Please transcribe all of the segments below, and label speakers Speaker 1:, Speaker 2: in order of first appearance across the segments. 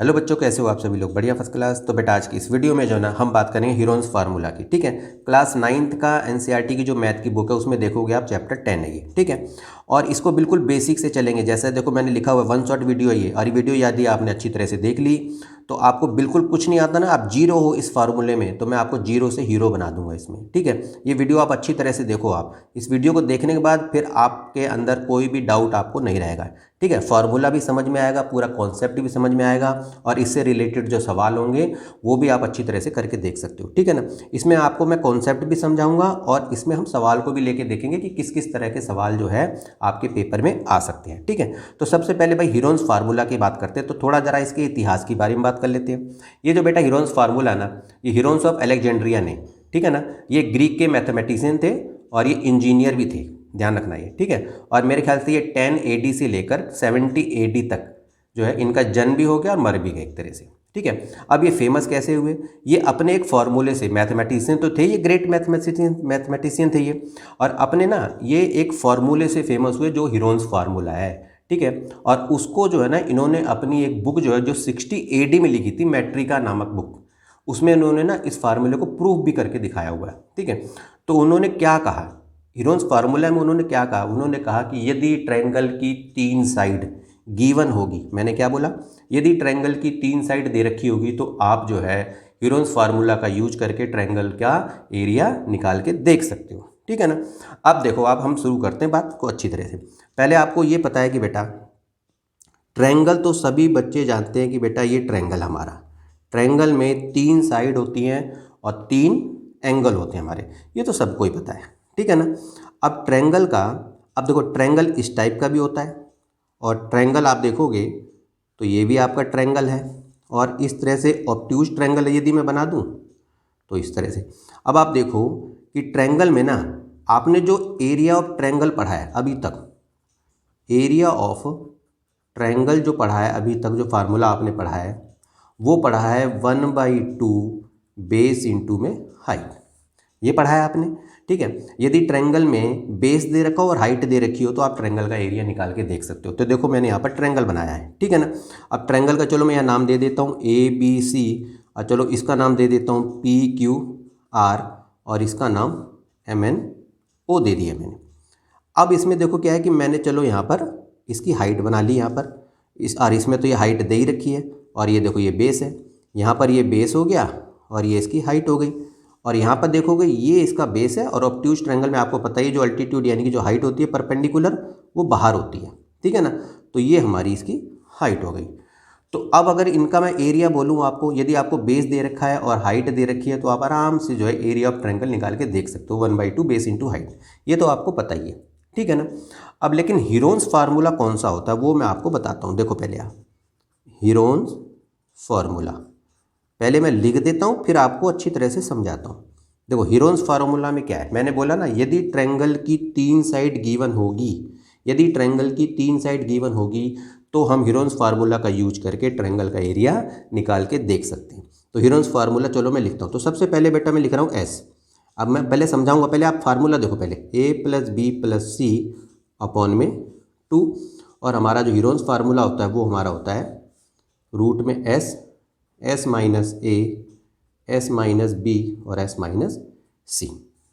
Speaker 1: Hello बच्चों, कैसे हो आप सभी लोग? बढ़िया, फर्स्ट क्लास। तो बेटा आज की इस वीडियो में जो है ना हम बात करेंगे हीरोन्स फार्मूला की। ठीक है, क्लास 9th का एनसीईआरटी की जो मैथ की बुक है उसमें देखोगे आप चैप्टर 10 है ये। ठीक है, और इसको बिल्कुल बेसिक से चलेंगे। जैसे देखो मैंने लिखा हुआ वन शॉट वीडियो है ये, और ये वीडियो यदि आपने अच्छी तरह से देख ली तो आपको बिल्कुल कुछ नहीं आता ना, आप जीरो हो इस फार्मूले में, तो मैं आपको जीरो से हीरो बना दूंगा इसमें। ठीक है, ये वीडियो आप अच्छी तरह से देखो। आप इस वीडियो को देखने के बाद फिर आपके अंदर कोई भी डाउट आपको नहीं रहेगा। ठीक है, फार्मूला भी समझ में आएगा, पूरा कॉन्सेप्ट भी समझ में आएगा, और इससे रिलेटेड जो सवाल होंगे वो भी आप अच्छी तरह से करके देख सकते हो। ठीक है ना, इसमें आपको मैं कॉन्सेप्ट भी समझाऊंगा और इसमें हम सवाल को भी लेके देखेंगे कि किस किस तरह के सवाल जो है आपके पेपर में आ सकते हैं। ठीक है, तो सबसे पहले भाई हीरोन्स फार्मूला की बात करते हैं, तो थोड़ा जरा इसके इतिहास के बारे में बात कर लेते हैं। ये जो बेटा हीरोन्स फार्मूला ना, ये हीरोन्स ऑफ अलेक्जेंड्रिया ने, ठीक है ना, ये ग्रीक के मैथमेटिशियन थे और ये इंजीनियर भी थे, ध्यान रखना ये। ठीक है, और मेरे ख्याल से ये 10 AD से लेकर 70 AD तक जो है इनका जन्म भी हो गया और मर भी गए एक तरह से। ठीक है, अब ये फेमस कैसे हुए? ये अपने एक फॉर्मूले से, मैथमेटिशियन तो थे ये, ग्रेट मैथमेटिशियन थे ये, और अपने ना ये एक फॉर्मूले से फेमस हुए जो हीरोन्स फार्मूला है। ठीक है, और उसको जो है ना इन्होंने अपनी एक बुक जो है जो 60 AD में लिखी थी, मैट्रिका नामक बुक, उसमें उन्होंने ना इस फार्मूले को प्रूफ भी करके दिखाया हुआ है। ठीक है, तो उन्होंने क्या कहा हीरोन्स फार्मूला में, उन्होंने क्या कहा? उन्होंने कहा कि यदि ट्रायंगल की 3 साइड गिवन होगी, मैंने क्या बोला, यदि ट्रायंगल की 3 साइड दे रखी होगी तो आप जो है हीरोन्स फार्मूला का यूज करके ट्रायंगल का एरिया निकाल के देख सकते हो। ठीक है ना, अब देखो, अब हम शुरू करते हैं बात को अच्छी तरह से। पहले आपको ये पता है कि बेटा ट्रायंगल तो सभी बच्चे जानते हैं कि बेटा ये ट्रायंगल हमारा, ट्रायंगल में 3 साइड होती हैं और 3 एंगल होते हैं हमारे, ये तो सबको ही पता है। ठीक है ना, अब ट्रायंगल का, अब देखो ट्रायंगल इस टाइप का भी होता है, और ट्रायंगल आप देखोगे तो ये भी आपका ट्रायंगल है, और इस तरह से ऑब्ट्यूज ट्रायंगल यदि मैं बना दूं तो इस तरह से। अब आप देखो कि ट्रायंगल में ना आपने जो एरिया ऑफ ट्रायंगल पढ़ा है अभी तक, एरिया ऑफ ट्रायंगल जो पढ़ा है अभी तक, जो फार्मूला आपने पढ़ा है वो पढ़ा है 1/2 बेस इंटू में हाइट, ये पढ़ा है आपने। ठीक है, यदि ट्रायंगल में बेस दे रखा हो और हाइट दे रखी हो तो आप ट्रायंगल का एरिया निकाल के देख सकते हो। तो देखो मैंने यहाँ पर ट्रायंगल बनाया है। ठीक है ना, अब ट्रायंगल का चलो मैं यहाँ नाम दे देता हूँ ABC, और चलो इसका नाम दे देता हूँ PQR, और इसका नाम MNO दे दिया मैंने। अब इसमें देखो क्या है कि मैंने चलो यहाँ पर इसकी हाइट बना ली यहाँ पर, और इसमें तो ये हाइट दे ही रखी है, और ये देखो ये बेस है, यहाँ पर ये बेस हो गया और ये इसकी हाइट हो गई, और यहाँ पर देखोगे ये इसका बेस है, और ऑब्ट्यूज ट्रायंगल में आपको पता ही है जो अल्टीट्यूड यानी कि जो हाइट होती है परपेंडिकुलर वो बाहर होती है। ठीक है ना, तो ये हमारी इसकी हाइट हो गई। तो अब अगर इनका मैं एरिया बोलूँ आपको, यदि आपको बेस दे रखा है और हाइट दे रखी है तो आप आराम से जो है एरिया ऑफ ट्रायंगल निकाल के देख सकते हो, 1/2 बेस इंटू हाइट, ये तो आपको पता ही है। ठीक है ना, अब लेकिन हीरोन्स फार्मूला कौन सा होता है वो मैं आपको बताता हूँ। देखो पहले आप हीरोन्स फार्मूला पहले मैं लिख देता हूँ, फिर आपको अच्छी तरह से समझाता हूँ। देखो हीरोन्स फार्मूला में क्या है, मैंने बोला ना यदि ट्रायंगल की 3 साइड गिवन होगी, यदि ट्रायंगल की 3 साइड गिवन होगी तो हम हीरोन्स फार्मूला का यूज करके ट्रायंगल का एरिया निकाल के देख सकते हैं। तो हीरोन्स फार्मूला चलो मैं लिखता हूँ। तो सबसे पहले बेटा मैं लिख रहा हूँ S। अब मैं पहले समझाऊंगा, पहले आप फार्मूला देखो, पहले A+B+C अपॉन में 2, और हमारा जो हीरोन्स फार्मूला होता है वो हमारा होता है रूट में S -A S -B और S -C।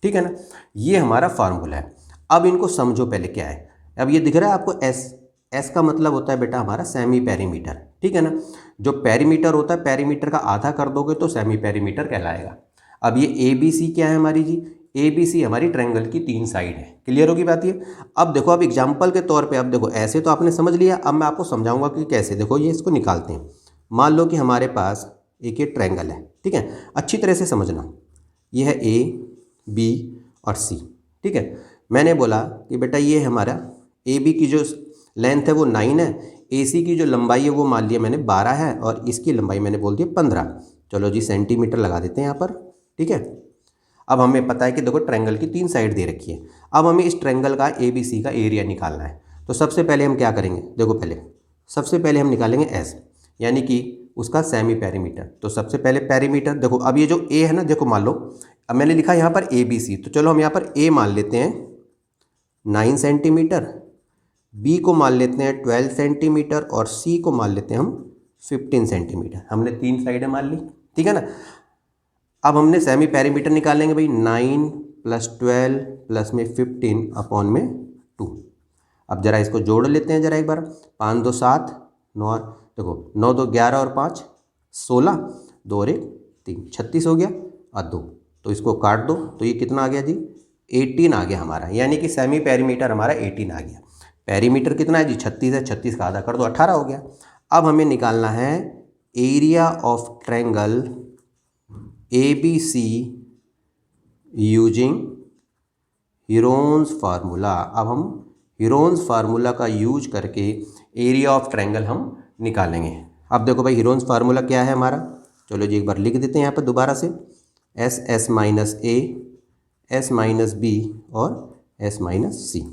Speaker 1: ठीक है ना, ये हमारा फार्मूला है। अब इनको समझो पहले क्या है। अब ये दिख रहा है आपको S का मतलब होता है बेटा हमारा सेमी पेरीमीटर। ठीक है ना, जो पेरीमीटर होता है, पेरीमीटर का आधा कर दोगे तो सेमी पेरीमीटर कहलाएगा। अब ये ABC क्या है हमारी जी, ABC हमारी ट्रायंगल की 3 साइड है। क्लियर होगी बात ये? अब देखो, अब एग्जाम्पल के तौर पे, अब देखो ऐसे तो आपने समझ लिया, अब मैं आपको समझाऊंगा कि कैसे। देखो ये इसको निकालते हैं। मान लो कि हमारे पास एक ये ट्रायंगल है। ठीक है, अच्छी तरह से समझना, ये है A B और C। ठीक है, मैंने बोला कि बेटा ये हमारा AB की जो लेंथ है वो 9 है, AC की जो लंबाई है वो मान लिया मैंने 12 है, और इसकी लंबाई मैंने बोल दिया 15। चलो जी सेंटीमीटर लगा देते हैं यहाँ पर। ठीक है, अब हमें पता है कि देखो ट्रायंगल की 3 साइड दे रखी है। अब हमें इस ट्रायंगल का ABC का एरिया निकालना है। तो सबसे पहले हम क्या करेंगे, देखो पहले सबसे पहले हम निकालेंगे S, यानी कि उसका सेमी पेरीमीटर। तो सबसे पहले पेरीमीटर देखो, अब ये जो A है ना, देखो मान लो अब मैंने लिखा यहाँ पर ABC, तो चलो हम यहाँ पर A मान लेते हैं 9 सेंटीमीटर, B को मान लेते हैं 12 सेंटीमीटर, और C को मान लेते हैं हम 15 सेंटीमीटर। हमने 3 साइडें मान ली, ठीक है ना। अब हमने सेमी पेरीमीटर निकालेंगे भाई, 9 + 12 प्लस में 15 अपॉन में 2। अब जरा इसको जोड़ लेते हैं जरा एक बार। 5 2 7, 9 देखो 9 2 11 और 5 16, 2 और 1 3, 36 हो गया और 2। तो इसको काट दो तो ये कितना आ गया जी, 18 आ गया हमारा, यानी कि सेमी पेरीमीटर हमारा 18 आ गया। पेरीमीटर कितना है जी, 36 है, 36 का आधा कर दो 18 हो गया। अब हमें निकालना है area of triangle ABC using Heron's formula. अब हम हीरोन्स फार्मूला का यूज करके एरिया ऑफ ट्रायंगल हम निकालेंगे। अब देखो भाई हीरोन्स फार्मूला क्या है हमारा, चलो जी एक बार लिख देते हैं यहाँ पर दोबारा से, S S minus a, s minus B और एस माइनस सी।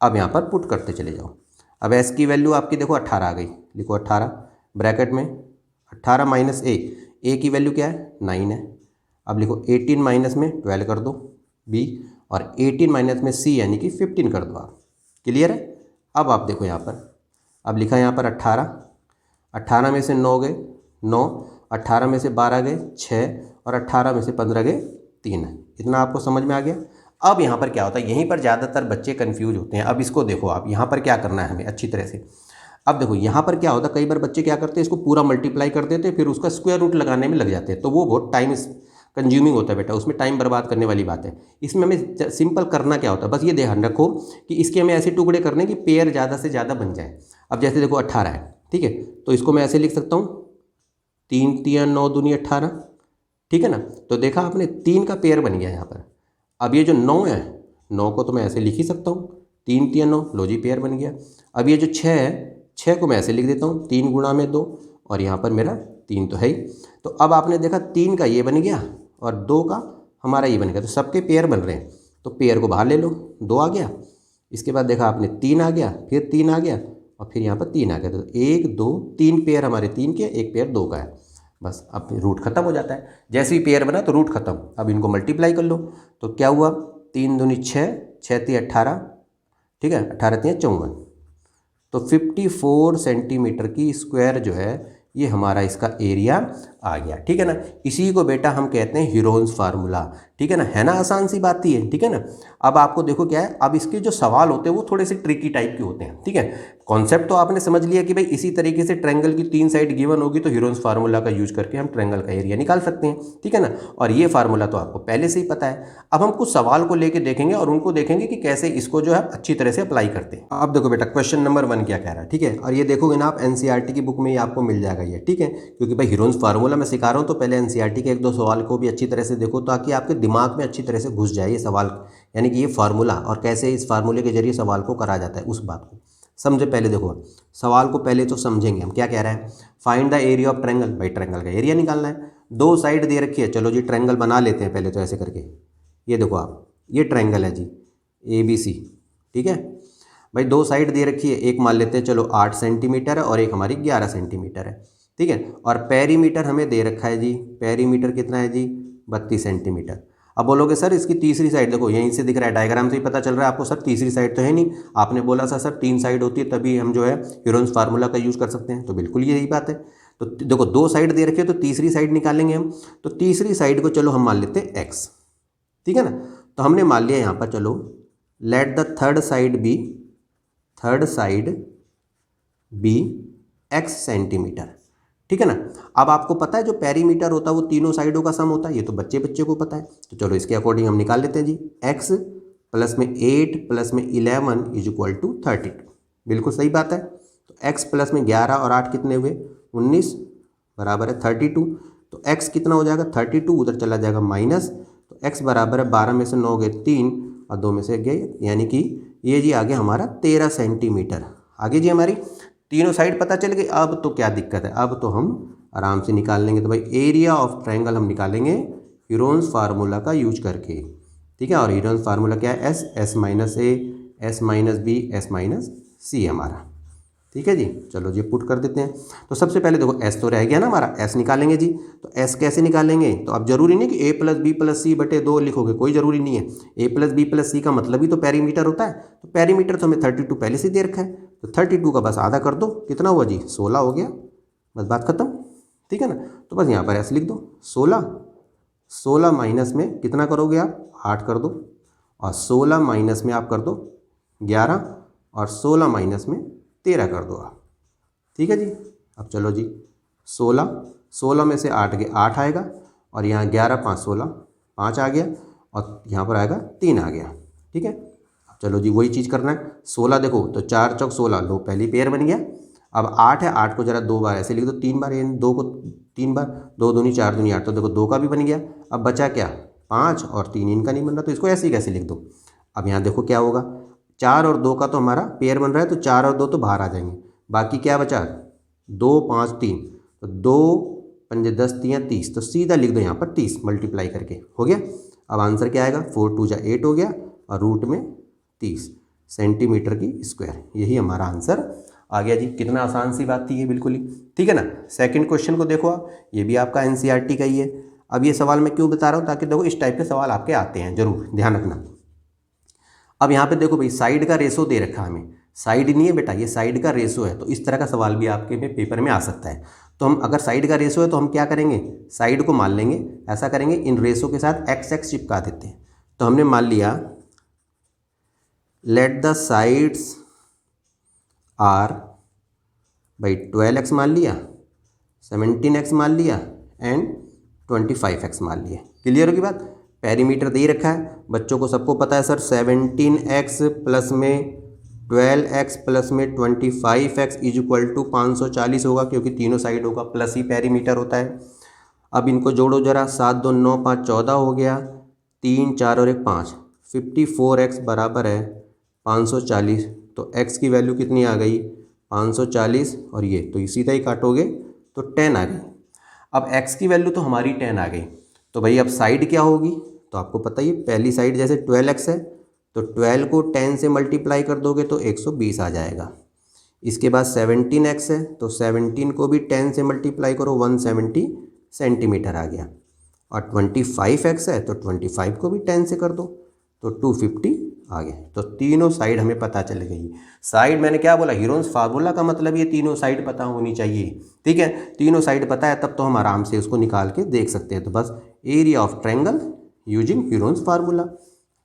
Speaker 1: अब यहाँ पर पुट करते चले जाओ। अब एस की वैल्यू आपकी देखो 18 आ गई, लिखो 18 ब्रैकेट में, 18 माइनस ए की वैल्यू क्या है 9 है। अब लिखो 18 माइनस में 12 कर दो बी, और 18 माइनस में सी यानी कि 15 कर दो आप। क्लियर है। अब आप देखो यहाँ पर, अब लिखा यहाँ पर 18, 18 में से 9 गए 9, 18 में से 12 गए 6 और 18 में से 15 गए 3। इतना आपको समझ में आ गया। अब यहाँ पर क्या होता है, यहीं पर ज़्यादातर बच्चे कंफ्यूज होते हैं। अब इसको देखो आप, यहाँ पर क्या करना है हमें अच्छी तरह से। अब देखो यहाँ पर क्या होता है, कई बार बच्चे क्या करते हैं, इसको पूरा मल्टीप्लाई कर देते हैं, फिर उसका स्क्वायर रूट लगाने में लग जाते हैं, तो वो बहुत टाइम कंज्यूमिंग होता है बेटा, उसमें टाइम बर्बाद करने वाली बात है। इसमें हमें सिंपल करना क्या होता है, बस ये ध्यान रखो कि इसके हमें ऐसे टुकड़े करने कि पेयर ज़्यादा से ज़्यादा बन जाए। अब जैसे देखो 18 है, ठीक है, तो इसको मैं ऐसे लिख सकता हूँ 3 3 9 दूनी 18, ठीक है ना। तो देखा आपने 3 का पेयर बन गया यहाँ पर। अब ये जो 9 है, 9 को तो मैं ऐसे लिख ही सकता हूँ, 3 3 9, लो जी पेयर बन गया। अब ये जो 6 है, 6 को मैं ऐसे लिख देता हूँ 3 गुणा में 2, और यहाँ पर मेरा 3 तो है ही। तो अब आपने देखा 3 का ये बन गया और 2 का हमारा ये बन गया, तो सबके पेयर बन रहे हैं, तो पेयर को बाहर ले लो, 2 आ गया। इसके बाद देखा आपने 3 आ गया, फिर 3 आ गया और फिर यहाँ पर 3 आ गया, तो 1 2 3 पेयर हमारे 3 के, एक पेयर 2 का है। बस अब रूट खत्म हो जाता है, जैसे ही पेयर बना तो रूट खत्म। अब इनको मल्टीप्लाई कर लो, तो क्या हुआ, 3 दूनी 6, 6 3 18, ठीक है, 18 3 54, तो 54 सेंटीमीटर की स्क्वायर जो है ये हमारा इसका एरिया आ गया, ठीक है ना। इसी को बेटा हम कहते हैं हीरोन्स फार्मूला, ठीक है ना आसान सी बात ही है, ठीक है ना। अब आपको देखो क्या है, अब इसके जो सवाल होते हैं वो थोड़े से ट्रिकी टाइप के होते हैं, ठीक है। कॉन्सेप्ट तो आपने समझ लिया कि भाई इसी तरीके से ट्रायंगल की 3 साइड गिवन होगी तो हीरोन्स फार्मूला का यूज करके हम ट्रायंगल का एरिया निकाल सकते हैं, ठीक है ना। और ये फार्मूला तो आपको पहले से ही पता है। अब हम कुछ सवाल को लेके देखेंगे और उनको देखेंगे कि कैसे इसको जो है अच्छी तरह से अप्लाई करते हैं। अब देखो बेटा क्वेश्चन नंबर 1 क्या कह रहा है, ठीक है, और ये देखोगे ना आप एनसीईआरटी की बुक में ही आपको मिल जाएगा ये, ठीक है, क्योंकि भाई हीरोन्स फार्मूला मैं सिखा रहा हूँ तो पहले एनसीईआरटी के 1-2 सवाल को भी अच्छी तरह से देखो ताकि आपके दिमाग में अच्छी तरह से घुस जाए ये सवाल, यानी कि ये फार्मूला और कैसे इस फार्मूले के जरिए सवाल को करा जाता है, उस बात को समझे। पहले देखो सवाल को पहले तो समझेंगे हम, क्या कह रहा है, find the area of triangle. भाई ट्रायंगल का एरिया निकालना है, 2 साइड दे रखी है, चलो जी ट्रायंगल बना लेते हैं पहले तो ऐसे करके। ये देखो आप, ये ट्रायंगल है जी ABC, ठीक है भाई, 2 साइड दे रखी है, एक मान लेते हैं चलो 8 सेंटीमीटर है और एक हमारी 11 सेंटीमीटर है, ठीक है। और पेरीमीटर हमें दे रखा है जी, पेरीमीटर कितना है जी 32 सेंटीमीटर। अब बोलोगे सर इसकी तीसरी साइड देखो, यहीं से दिख रहा है, डायग्राम से ही पता चल रहा है आपको, सर तीसरी साइड तो है नहीं। आपने बोला सर 3 साइड होती है तभी हम जो है हीरोन्स फार्मूला का यूज़ कर सकते हैं, तो बिल्कुल यही बात है। तो देखो 2 साइड दे रखी है तो तीसरी साइड निकालेंगे हम, तो तीसरी साइड को चलो हम मान लेते हैं x, ठीक है ना। तो हमने मान लिया यहाँ पर, चलो let the third side be x centimetre, ठीक है ना। अब आपको पता है जो पेरीमीटर होता है वो तीनों साइडों का सम होता है, ये तो बच्चे को पता है, तो चलो इसके अकॉर्डिंग हम निकाल लेते हैं जी, x प्लस में 8 प्लस में 11 इज इक्वल टू 32। बिल्कुल सही बात है। तो x प्लस में 11 और 8 कितने हुए 19 बराबर है 32। तो x कितना हो जाएगा 32, उधर चला जाएगा माइनस, तो x बराबर है 12 में से 9 गए 3 और 2 में से गए, यानी कि ये जी आगे हमारा 13 सेंटीमीटर। आगे जी हमारी तीनों साइड पता चल गई। अब तो क्या दिक्कत है, अब तो हम आराम से निकाल लेंगे। तो भाई एरिया ऑफ ट्रायंगल हम निकालेंगे हीरोन्स फार्मूला का यूज करके, ठीक है। और हीरोन्स फार्मूला क्या है, s minus a, s minus b, s minus c हमारा, ठीक है जी। चलो जी पुट कर देते हैं। तो सबसे पहले देखो एस तो रह गया ना हमारा, एस निकालेंगे जी। तो एस कैसे निकालेंगे, तो अब जरूरी नहीं कि ए प्लस बी प्लस सी बटे 2 लिखोगे, कोई ज़रूरी नहीं है। ए प्लस बी प्लस सी का मतलब ही तो पेरीमीटर होता है, तो पेरीमीटर तो हमें 32 पहले से दे रखा है, तो 32 का बस आधा कर दो, कितना हुआ जी 16 हो गया, बस बात खत्म, ठीक है ना। तो बस यहाँ पर ऐसे लिख दो 16 माइनस में कितना करोगे आप 8 कर दो, और 16 माइनस में आप कर दो 11, और 16 माइनस में 13 कर दो आप, ठीक है जी। अब चलो जी 16 में से 8 आएगा, और यहाँ 11 5 16 5 आ गया, और यहाँ पर आएगा 3 आ गया, ठीक है। अब चलो जी वही चीज़ करना है। 16 देखो तो 4 चौक 16, लो पहली पेयर बन गया। अब 8 है, 8 को जरा 2 बार ऐसे लिख दो, 3 बार, यानी 2 को 3 बार, 2 दूनी 4 दूनी 8, तो देखो 2 का भी बन गया। अब बचा क्या 5, और 3 इनका नहीं बन रहा, तो इसको ऐसे ही कैसे लिख दो। अब यहाँ देखो क्या होगा, 4 और 2 का तो हमारा पेयर बन रहा है, तो 4 और 2 तो बाहर आ जाएंगे, बाकी क्या बचा 2 5 3, तो 2 5 10 3 30, तो सीधा लिख दो यहाँ पर 30 मल्टीप्लाई करके, हो गया। अब आंसर क्या आएगा 4 2 8 हो गया, और रूट में 30 सेंटीमीटर की स्क्वायर, यही हमारा आंसर आ गया जी। कितना आसान सी बात थी ये, बिल्कुल ही, ठीक है ना। सेकंड क्वेश्चन को देखो आप, ये भी आपका एनसीईआरटी का ही है। अब ये सवाल मैं क्यों बता रहा हूँ, ताकि देखो इस टाइप के सवाल आपके आते हैं, जरूर ध्यान रखना। अब यहाँ पे देखो भाई साइड का रेशो दे रखा है हमें, साइड नहीं है बेटा, ये साइड का रेशो है, तो इस तरह का सवाल भी आपके में पेपर में आ सकता है। तो हम अगर साइड का रेशो है तो हम क्या करेंगे, साइड को मान लेंगे, ऐसा करेंगे इन रेशो के साथ एक्स एक्स चिपका देते हैं। तो हमने मान लिया लेट द साइड्स आर भाई 12x मान लिया, 17x मान लिया, एंड 25x मान लिया। क्लियर होगी बात। पेरीमीटर दे ही रखा है, बच्चों को सबको पता है सर 17x प्लस में 12x प्लस में 25x इज इक्वल टू 540 होगा, क्योंकि तीनों साइडों का प्लस ही पेरीमीटर होता है। अब इनको जोड़ो जरा, 7 2 9 5 14 हो गया, 3 4 और 1 5, 54x बराबर है 540। तो x की वैल्यू कितनी आ गई 540, और ये तो सीधा ही काटोगे तो 10 आ गई। अब x की वैल्यू तो हमारी 10 आ गई, तो भाई अब साइड क्या होगी, तो आपको पता ही है, पहली साइड जैसे 12x है, तो 12 को 10 से मल्टीप्लाई कर दोगे तो 120 आ जाएगा। इसके बाद 17x है, तो 17 को भी 10 से मल्टीप्लाई करो 170 सेंटीमीटर आ गया। और 25x है, तो 25 को भी 10 से कर दो तो 250 आ गया। तो तीनों साइड हमें पता चल गई। साइड मैंने क्या बोला, हीरोन्स फार्मूला का मतलब ये तीनों साइड पता होनी चाहिए, ठीक है। तीनों साइड पता है तब तो हम आराम से उसको निकाल के देख सकते हैं। तो बस area of triangle using Heron's formula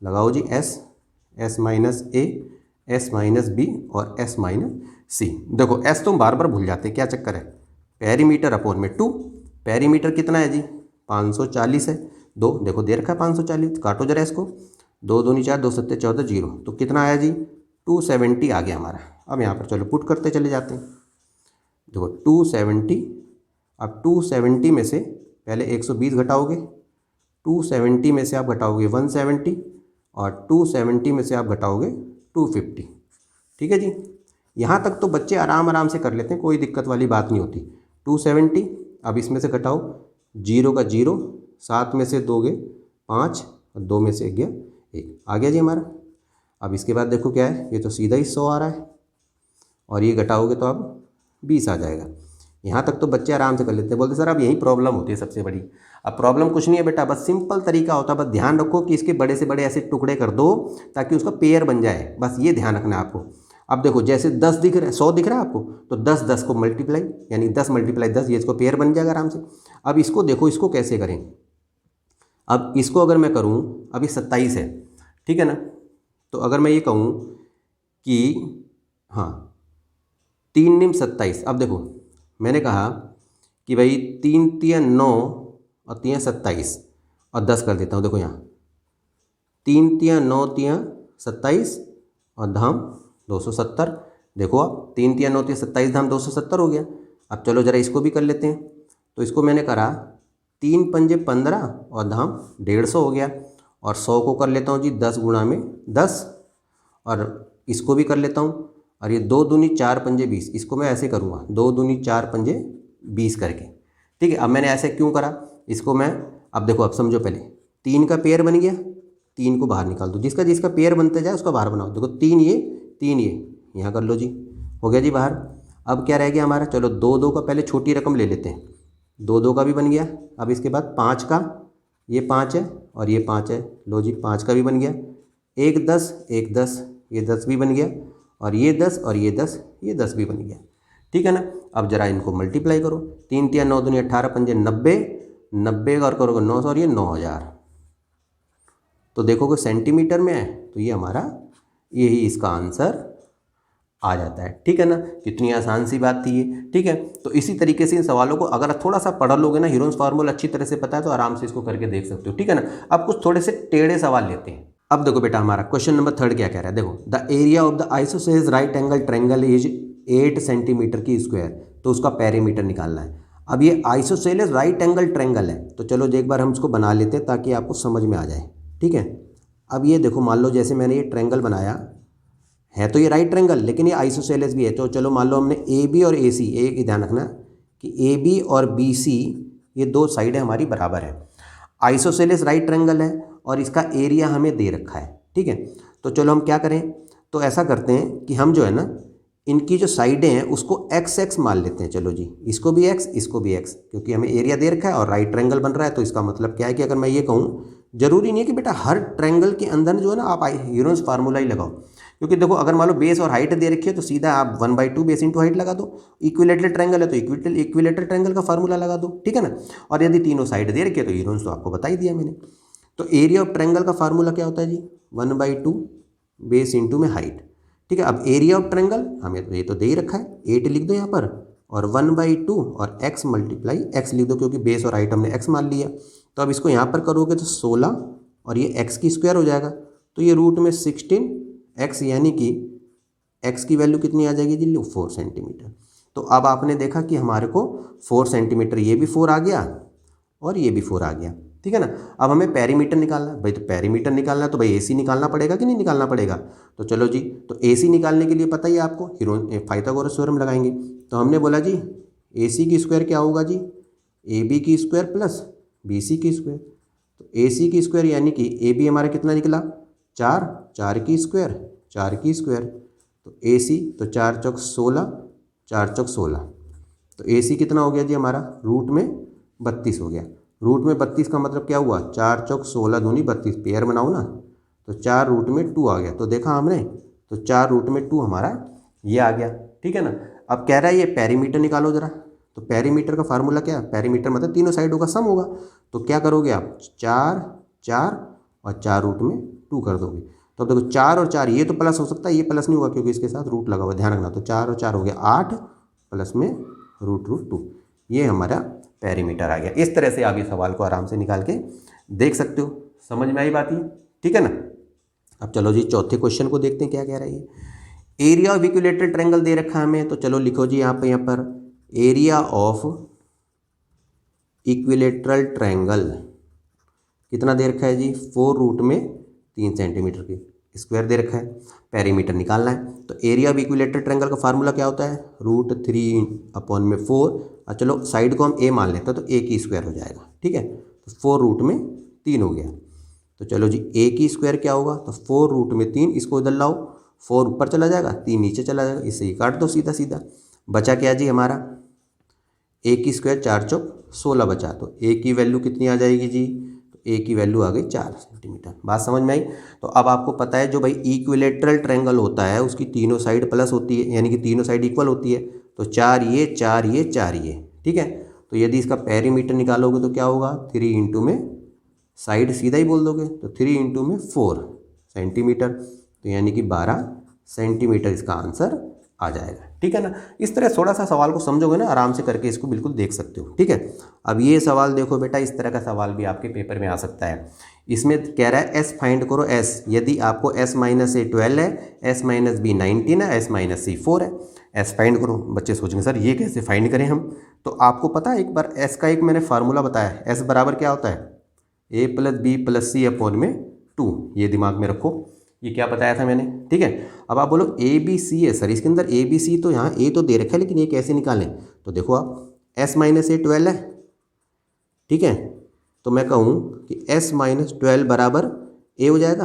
Speaker 1: लगाओ जी, S minus a, s minus B और एस माइनस सी। देखो एस तुम बार बार भूल जाते, क्या चक्कर है, पेरीमीटर अपॉन में 2, पेरीमीटर कितना है जी 540 है, 2 देखो दे रखा है 540, काटो जरा इसको, 2 दूनी 4 2 7 14 0, तो कितना आया जी 270 आ गया हमारा। अब यहाँ पर चलो पुट करते चले जाते हैं, देखो 270। अब 270 में से पहले 120 घटाओगे, 270 में से आप घटाओगे 170, और 270 में से आप घटाओगे 250, ठीक है जी। यहाँ तक तो बच्चे आराम आराम से कर लेते हैं, कोई दिक्कत वाली बात नहीं होती। 270, अब इसमें से घटाओ 0 का 0, 7 में से दोगे 5, और 2 में से गया 1, आ गया जी हमारा। अब इसके बाद देखो क्या है, ये तो सीधा ही 100 आ रहा है, और ये घटाओगे तो अब 20 आ जाएगा। यहाँ तक तो बच्चे आराम से कर लेते हैं, बोलते सर अब यही प्रॉब्लम होती है सबसे बड़ी। अब प्रॉब्लम कुछ नहीं है बेटा, बस सिंपल तरीका होता है, बस ध्यान रखो कि इसके बड़े से बड़े ऐसे टुकड़े कर दो ताकि उसका पेयर बन जाए, बस ये ध्यान रखना है आपको। अब देखो जैसे 10 दिख रहा है, 100 दिख रहा है आपको, तो 10 10 को मल्टीप्लाई, यानी 10 × 10, ये इसको पेयर बन जाएगा आराम से। अब इसको देखो, इसको कैसे करें। अब इसको अगर मैं करूँ, अभी 27 है, ठीक है ना, तो अगर मैं ये कहूँ कि हाँ 3 निम 27, अब देखो मैंने कहा कि भाई 3 तिया 9 और 3 27 और 10 कर देता हूँ। देखो यहाँ 3 तिया 9 तिया 27 और धाम 270, देखो आप 3 तिया 9 तिया 27 धाम 270 हो गया। अब चलो ज़रा इसको भी कर लेते हैं, तो इसको मैंने करा 3 पंजे 15 और धाम 150 हो गया, और 100 को कर लेता हूँ जी 10 गुणा में 10, और इसको भी कर लेता हूँ, और ये 2 दूनी 4 पंजे 20, इसको मैं ऐसे करूँगा 2 दूनी 4 पंजे 20 करके, ठीक है। अब मैंने ऐसे क्यों करा इसको मैं, अब देखो अब समझो, पहले 3 का पेयर बन गया, 3 को बाहर निकाल दो, जिसका जिसका पेयर बनते जाए उसका बाहर बनाओ। देखो 3 ये यहाँ कर लो जी, हो गया जी बाहर। अब क्या रह गया हमारा, चलो 2 2 का पहले छोटी रकम ले लेते हैं, 2 2 का भी बन गया। अब इसके बाद 5 का, ये 5 है और ये 5 है, लो जी 5 का भी बन गया। 1 10 1 10, ये 10 भी बन गया, और ये 10 और ये 10, ये 10 भी बन गया, ठीक है ना। अब जरा इनको मल्टीप्लाई करो, 3 तिया 9 दूनी 18 पंजे 90, 90 और करोगे 900 और ये 9000, तो देखोगे सेंटीमीटर में है, तो ये हमारा यही इसका आंसर आ जाता है। ठीक है ना, कितनी आसान सी बात थी ये। ठीक है, तो इसी तरीके से इन सवालों को अगर थोड़ा सा पढ़ लोगे ना, हीरोन्स फार्मूला अच्छी तरह से पता है तो आराम से इसको करके देख सकते हो। ठीक है ना, अब कुछ थोड़े से टेढ़े सवाल लेते हैं। अब देखो बेटा, हमारा क्वेश्चन नंबर 3 क्या कह रहा है, देखो the area of the isosceles right angle triangle is 8 centimetre की स्क्वायर, तो उसका पेरीमीटर निकालना है। अब ये आइसोसेलेस राइट एंगल ट्रायंगल है, तो चलो एक बार हम इसको बना लेते हैं ताकि आपको समझ में आ जाए। ठीक है, अब ये देखो, मान लो जैसे मैंने ये ट्रायंगल बनाया है, तो ये राइट ट्रायंगल, लेकिन ये आइसोसेलेस भी है, तो चलो मान लो हमने ए बी और ए सी, एक ध्यान रखना कि ए बी और बी सी ये दो साइडें हमारी बराबर है। आइसोसेलेस राइट ट्रायंगल है और इसका एरिया हमें दे रखा है। ठीक है, तो चलो हम क्या करें, तो ऐसा करते हैं कि हम जो है ना, इनकी जो साइडें हैं उसको एक्स एक्स मान लेते हैं। चलो जी, इसको भी एक्स, इसको भी एक्स, क्योंकि हमें एरिया दे रखा है और राइट ट्रायंगल बन रहा है। तो इसका मतलब क्या है कि अगर मैं ये कहूँ, जरूरी नहीं है कि बेटा हर ट्रायंगल के अंदर जो है ना आप हीरोन्स फार्मूला ही लगाओ, क्योंकि देखो अगर मान लो बेस और हाइट दे रखी है तो सीधा आप 1/2 बेस इंटू हाइट लगा दो। इक्विलेटरल ट्रायंगल है तो इक्विलेटरल ट्रायंगल का फार्मूला लगा दो। ठीक है ना, और यदि तीनों साइड दे रखी है तो हीरोन्स तो आपको बता ही दिया मैंने। तो एरिया ऑफ ट्रायंगल का फार्मूला क्या होता है जी, 1/2 बेस इंटू में हाइट। ठीक है, अब एरिया ऑफ ट्रायंगल हमें तो ये तो दे ही रखा है, 8 लिख दो यहाँ पर, और 1/2 और x मल्टीप्लाई x लिख दो, क्योंकि बेस और हाइट हमने x मान लिया। तो अब इसको यहाँ पर करोगे तो 16 और ये x की स्क्वायर हो जाएगा, तो ये रूट में 16x, यानी कि x की वैल्यू कितनी आ जाएगी जी, 4 सेंटीमीटर। तो अब आपने देखा कि हमारे को 4 सेंटीमीटर, ये भी 4 आ गया और ये भी 4 आ गया। ठीक है ना, अब हमें पेरीमीटर निकालना है भाई, तो पेरीमीटर निकालना है तो भाई AC निकालना पड़ेगा कि नहीं निकालना पड़ेगा। तो चलो जी, तो AC निकालने के लिए पता ही है आपको, पाइथागोरस थ्योरम लगाएंगे। तो हमने बोला जी AC की स्क्वायर क्या होगा जी, AB की स्क्वायर प्लस BC की स्क्वायर। तो AC की स्क्वायर यानी कि AB हमारा कितना निकला, 4, 4 की स्क्वायर, 4 की स्क्वायर, तो AC तो 4 चौक 16, 4 चौक 16, तो AC कितना हो गया जी हमारा, रूट में 32 हो गया। रूट में 32 का मतलब क्या हुआ, 4 चौक 16 दूनी 32, पेयर बनाओ ना, तो 4 रूट में 2 आ गया। तो देखा हमने, तो 4 रूट में 2 हमारा ये आ गया। ठीक है ना, अब कह रहा है ये पेरीमीटर निकालो जरा। तो पेरीमीटर का फार्मूला क्या है, पेरीमीटर मतलब तीनों साइडों का सम होगा। तो क्या करोगे आप, 4 4 और 4 रूट में 2 कर दोगे। तो अब देखो 4 और 4, ये तो प्लस हो सकता है, ये प्लस नहीं होगा क्योंकि इसके साथ रूट लगा हुआ, ध्यान रखना। तो 4 और 4 हो गया 8 प्लस में रूट 2, ये हमारा पेरीमीटर आ गया। इस तरह से आप ये सवाल को आराम से निकाल के देख सकते हो। समझ में आई बात ये, ठीक है ना। अब चलो जी चौथे क्वेश्चन को देखते हैं क्या कह रहा है ये। एरिया ऑफ इक्विलेटरल ट्रायंगल दे रखा है हमें, तो चलो लिखो जी यहाँ पर एरिया ऑफ इक्विलेटरल ट्रायंगल कितना दे रखा है जी, 4 रूट में 3 सेंटीमीटर की स्क्वायर दे रखा है। पेरीमीटर निकालना है, तो एरिया ऑफ इक्विलेटरल ट्रायंगल का फार्मूला क्या होता है, √3/4। चलो साइड को हम a मान लेते हैं, तो a की स्क्वायर हो जाएगा। ठीक है, तो 4 रूट में 3 हो गया। तो चलो जी a की स्क्वायर क्या होगा, तो 4 रूट में 3, इसको इधर लाओ, 4 ऊपर चला जाएगा, 3 नीचे चला जाएगा, इससे ही काट दो सीधा सीधा। बचा क्या जी हमारा, a की स्क्वायर 4 चौक 16 बचा, तो a की वैल्यू कितनी आ जाएगी जी, तो a की वैल्यू आ गई 4 सेंटीमीटर। बात समझ में आई। तो अब आपको पता है जो भाई इक्विलेटरल ट्रायंगल होता है उसकी तीनों साइड प्लस होती है, यानी कि तीनों साइड इक्वल होती है। तो 4 ये 4 ये 4 ये, ठीक है। तो यदि इसका पेरीमीटर निकालोगे तो क्या होगा, 3 इंटू में साइड सीधा ही बोल दोगे, तो 3 इंटू में 4 सेंटीमीटर, तो यानी कि 12 सेंटीमीटर इसका आंसर आ जाएगा। ठीक है ना। इस तरह थोड़ा सा सवाल को समझोगे ना, आराम से करके इसको बिल्कुल देख सकते हो। ठीक है, अब ये सवाल देखो बेटा, इस तरह का सवाल भी आपके पेपर में आ सकता है। इसमें कह रहा है s फाइंड करो s, यदि आपको s माइनस a 12 है, s माइनस b 19 है, s माइनस c 4 है। s फाइंड करो। बच्चे सोचेंगे सर ये कैसे फाइंड करें हम, तो आपको पता है एक बार s का एक मैंने फार्मूला बताया है, s बराबर क्या होता है, a plus b plus c upon में 2। ये दिमाग में रखो, ये क्या बताया था मैंने। ठीक है, अब आप बोलो ए बी सी है सर, इसके अंदर ए बी सी, तो यहाँ ए तो दे रखा है लेकिन ये कैसे निकालें, तो देखो आप s माइनस a 12 है। ठीक है, तो मैं कहूँ कि s माइनस 12 बराबर a हो जाएगा।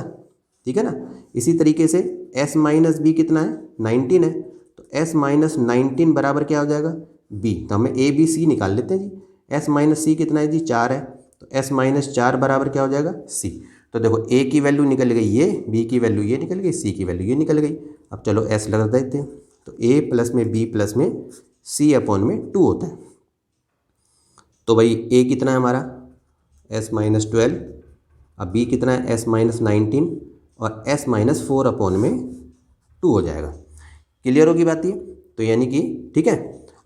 Speaker 1: ठीक है ना। इसी तरीके से s माइनस बी कितना है, 19 है, तो s माइनस 19 बराबर क्या हो जाएगा, b। तो हमें a b c निकाल लेते हैं जी। s माइनस सी कितना है जी, 4 है, तो s माइनस 4 बराबर क्या हो जाएगा, c। तो देखो a की वैल्यू निकल गई ये, b की वैल्यू ये निकल गई, c की वैल्यू ये निकल गई। अब चलो s लगा देते हैं, तो a प्लस में b प्लस में C/2 होता है। तो भाई A कितना है हमारा S-12, अब B कितना है S-19 और S-4/2 हो जाएगा। क्लियर होगी बात ये? तो यानी कि ठीक है,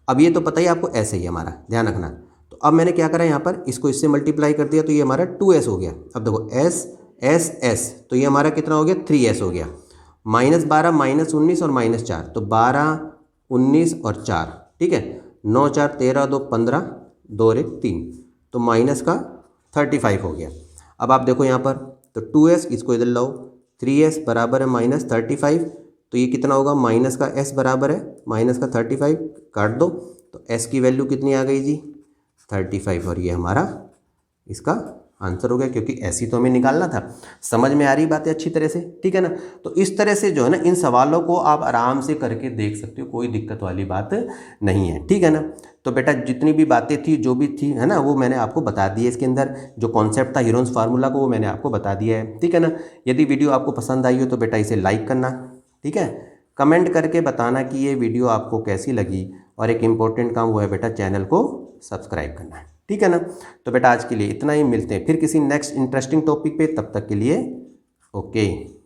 Speaker 1: अब ये तो पता ही आपको ऐसे ही हमारा, ध्यान रखना। तो अब मैंने क्या करा यहाँ पर, इसको इससे मल्टीप्लाई कर दिया तो ये हमारा 2S हो गया। अब देखो S तो ये हमारा कितना हो गया 3S हो गया। -12 -19 और -4 तो 12 19 और 4, ठीक है, 9 4 13 2 15 2 और 1 3, तो माइनस का 35 हो गया। अब आप देखो यहाँ पर तो 2S इसको इधर लाओ, 3S बराबर है -35, तो ये कितना होगा माइनस का S बराबर है माइनस का 35, काट दो तो S की वैल्यू कितनी आ गई जी 35, और ये हमारा इसका आंसर हो गया, क्योंकि ऐसी तो हमें निकालना था। समझ में आ रही बात है अच्छी तरह से, ठीक है ना। तो इस तरह से जो है ना इन सवालों को आप आराम से करके देख सकते हो, कोई दिक्कत वाली बात नहीं है, ठीक है ना। तो बेटा जितनी भी बातें थी जो भी थी है ना वो मैंने आपको बता दी है। इसके अंदर जो कॉन्सेप्ट था हीरोन्स फार्मूला को वो मैंने आपको बता दिया है, ठीक है ना। यदि वीडियो आपको पसंद आई हो तो बेटा इसे लाइक करना, ठीक है, कमेंट करके बताना कि ये वीडियो आपको कैसी लगी, और एक इम्पोर्टेंट काम वो है बेटा चैनल को सब्सक्राइब करना है, ठीक है ना। तो बेटा आज के लिए इतना ही, मिलते हैं फिर किसी नेक्स्ट इंटरेस्टिंग टॉपिक पे, तब तक के लिए ओके।